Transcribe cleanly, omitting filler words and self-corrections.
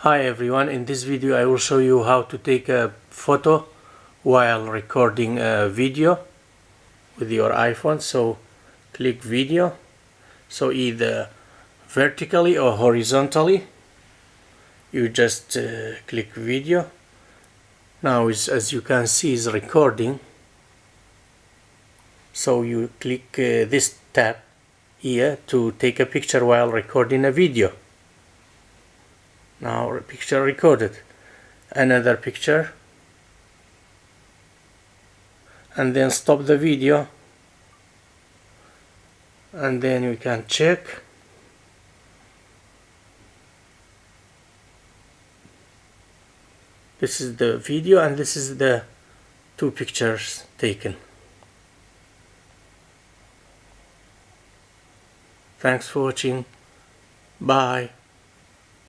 Hi everyone, in this video I will show you how to take a photo while recording a video with your iPhone. So click video, so either vertically or horizontally. You just click video. Now as you can see is recording, so you click this tab here to take a picture while recording a video. Now picture recorded, another picture, and then stop the video, and then we can check. This is the video and this is the two pictures taken. Thanks for watching. Bye.